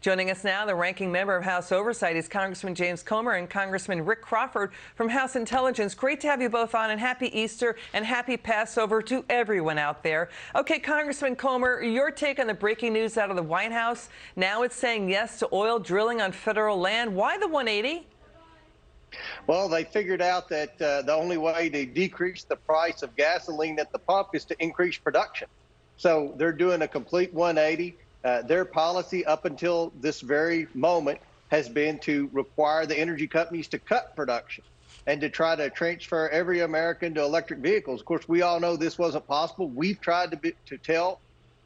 Joining us now, the ranking member of House Oversight is Congressman James Comer and Congressman Rick Crawford from House Intelligence. Great to have you both on, and happy Easter and happy Passover to everyone out there. Okay, Congressman Comer, your take on the breaking news out of the White House. Now it's saying yes to oil drilling on federal land. Why the 180? Well, they figured out that the only way to decrease the price of gasoline at the pump is to increase production. So they're doing a complete 180. Their policy up until this very moment has been to require the energy companies to cut production and to try to transfer every American to electric vehicles. Of course, we all know this wasn't possible. We've tried to tell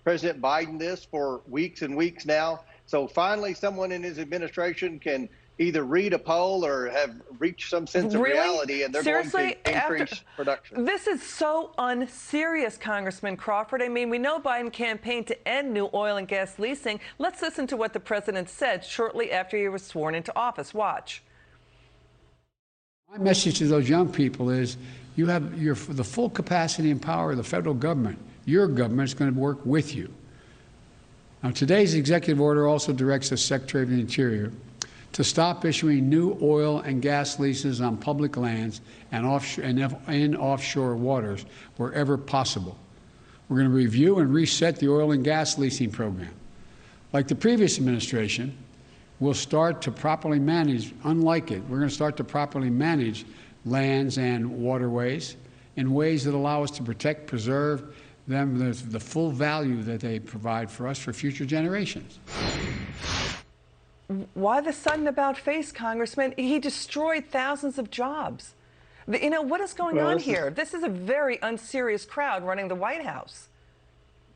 President Biden this for weeks and weeks now. So finally, someone in his administration can either read a poll or have reached some sense of reality, and they're Seriously? going to increase production. This is so unserious, Congressman Crawford. I mean, we know Biden campaigned to end new oil and gas leasing. Let's listen to what the president said shortly after he was sworn into office. Watch. My message to those young people is you have the full capacity and power of the federal government. Your government is going to work with you. Now, today's executive order also directs the Secretary of the Interior to stop issuing new oil and gas leases on public lands and in offshore waters wherever possible. We're going to review and reset the oil and gas leasing program. Like the previous administration, we'll start to properly manage, unlike it, we're going to start to properly manage lands and waterways in ways that allow us to protect, preserve them, the full value that they provide for us for future generations. Why the sudden about face, Congressman? He destroyed thousands of jobs. You know, what is going on here? This is a very unserious crowd running the White House.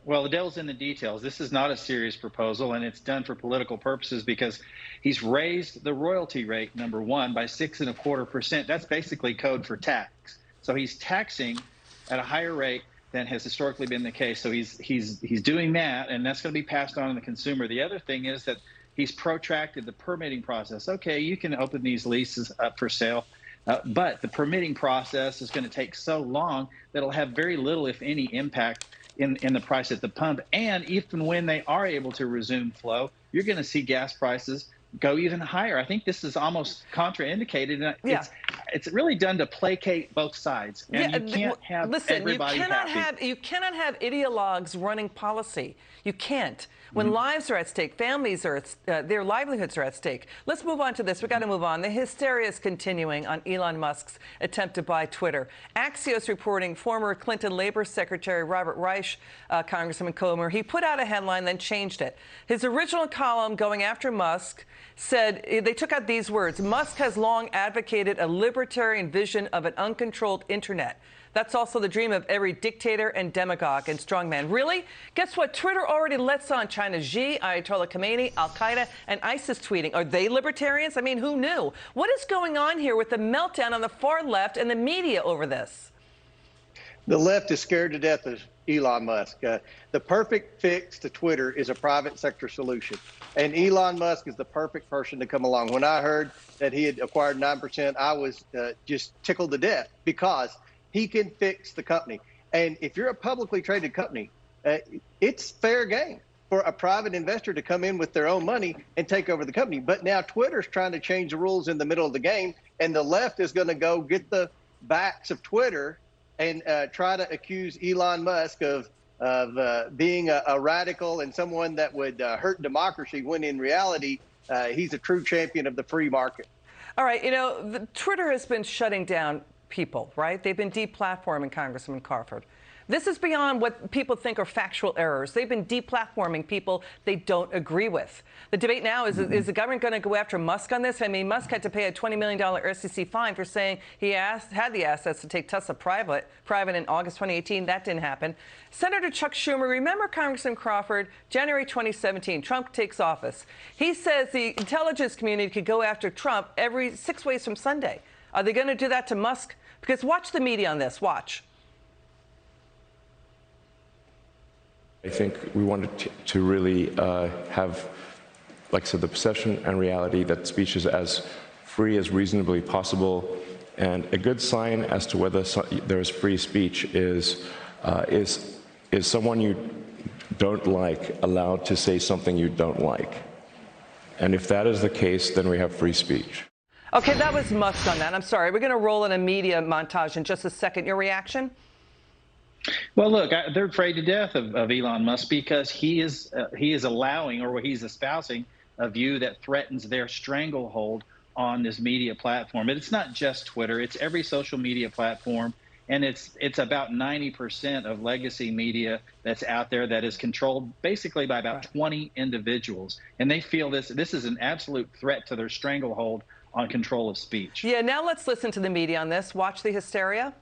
Well, the devil's in the details. This is not a serious proposal, and it's done for political purposes because he's raised the royalty rate, number one, by 6.25%. That's basically code for tax. So he's taxing at a higher rate than has historically been the case. So he's doing that, and that's going to be passed on to the consumer. The other thing is that he's protracted the permitting process. Okay, you can open these leases up for sale, but the permitting process is going to take so long that it'll have very little, if any, impact in the price at the pump. And even when they are able to resume flow, you're going to see gas prices go even higher. I think this is almost contraindicated. And it's really done to placate both sides. And you can't have everybody happy. You cannot have ideologues running policy. You can't. When lives are at stake, families are their livelihoods are at stake. Let's move on to this. We've got to move on. The hysteria is continuing on Elon Musk's attempt to buy Twitter. Axios reporting former Clinton Labor Secretary Robert Reich, Congressman Comer, he put out a headline, then changed it. His original column going after Musk said, they took out these words: Musk has long advocated a libertarian vision of an uncontrolled internet. That's also the dream of every dictator and demagogue and strongman. Really? Guess what? Twitter already lets on China's Xi, Ayatollah Khomeini, Al-Qaeda, and ISIS tweeting. Are they libertarians? I mean, who knew? What is going on here with the meltdown on the far left and the media over this? The left is scared to death of Elon Musk. The perfect fix to Twitter is a private sector solution. And Elon Musk is the perfect person to come along. When I heard that he had acquired 9%, I was just tickled to death because he can fix the company. And if you're a publicly traded company, it's fair game for a private investor to come in with their own money and take over the company. But now Twitter's trying to change the rules in the middle of the game, and the left is going to go get the backs of Twitter and try to accuse Elon Musk of being a radical and someone that would hurt democracy, when in reality, he's a true champion of the free market. All right, you know, Twitter has been shutting down people, right? They've been deplatforming, Congressman Crawford. This is beyond what people think are factual errors. They've been deplatforming people they don't agree with. The debate now is the government going to go after Musk on this? I mean, Musk had to pay a $20 million SEC fine for saying he had the assets to take Tesla private in August 2018. That didn't happen. Senator Chuck Schumer, remember, Congressman Crawford, January 2017, Trump takes office. He says the intelligence community could go after Trump every 6 ways from Sunday. Are they going to do that to Musk? Because watch the media on this. Watch. I think we wanted to really have, like I said, the perception and reality that speech is as free as reasonably possible. And a good sign as to whether there is free speech is someone you don't like allowed to say something you don't like. And if that is the case, then we have free speech. Okay, that was Musk on that. I'm sorry. We're going to roll in a media montage in just a second. Your reaction? Well, look, they're afraid to death of Elon Musk because he is allowing, or he's espousing, a view that threatens their stranglehold on this media platform. And it's not just Twitter; it's every social media platform, and it's about 90% of legacy media that's out there that is controlled basically by about 20 individuals, and they feel this is an absolute threat to their stranglehold on control of speech. Yeah. Now let's listen to the media on this. Watch the hysteria.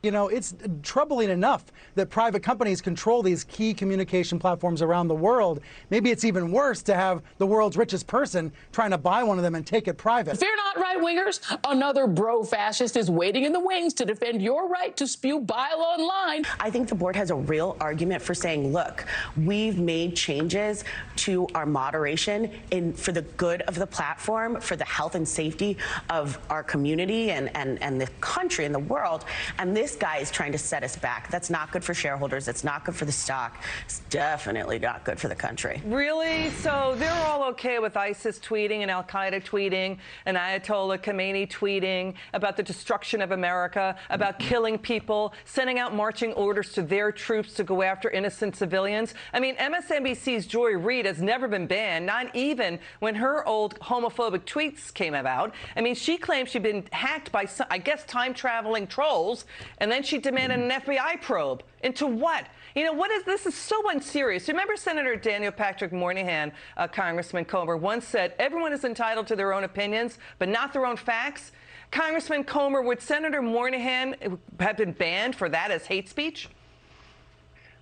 You know, it's troubling enough that private companies control these key communication platforms around the world. Maybe it's even worse to have the world's richest person trying to buy one of them and take it private. Fear not, right-wingers. Another bro-fascist is waiting in the wings to defend your right to spew bile online. I think the board has a real argument for saying, look, we've made changes to our moderation for the good of the platform, for the health and safety of our community and the country and the world. And this guy is trying to set us back. That's not good for shareholders. It's not good for the stock. It's definitely not good for the country. Really? So they're all okay with ISIS tweeting and Al-Qaeda tweeting and Ayatollah Khamenei tweeting about the destruction of America, about killing people, sending out marching orders to their troops to go after innocent civilians. I mean, MSNBC's Joy Reid has never been banned, not even when her old homophobic tweets came about. I mean, she claimed she'd been hacked by, I guess, time-traveling trolls, and then she demanded an FBI probe. Into what? You know, this is so unserious. Remember Senator Daniel Patrick Moynihan, Congressman Comer, once said, everyone is entitled to their own opinions, but not their own facts. Congressman Comer, would Senator Moynihan have been banned for that as hate speech?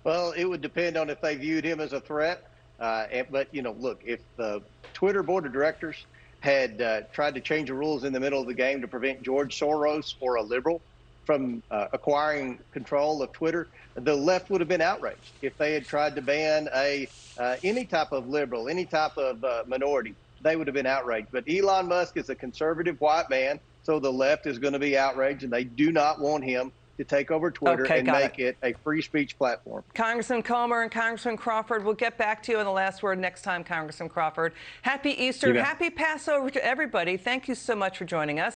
Well, it would depend on if they viewed him as a threat. But, you know, look, if the Twitter board of directors had tried to change the rules in the middle of the game to prevent George Soros or a liberal from acquiring control of Twitter, the left would have been outraged. If they had tried to ban any type of liberal, any type of minority, they would have been outraged. But Elon Musk is a conservative white man, so the left is going to be outraged, and they do not want him to take over Twitter and make it a free speech platform. Congressman Comer and Congressman Crawford, we'll get back to you on the last word next time, Congressman Crawford. Happy Easter, happy Passover to everybody. Thank you so much for joining us.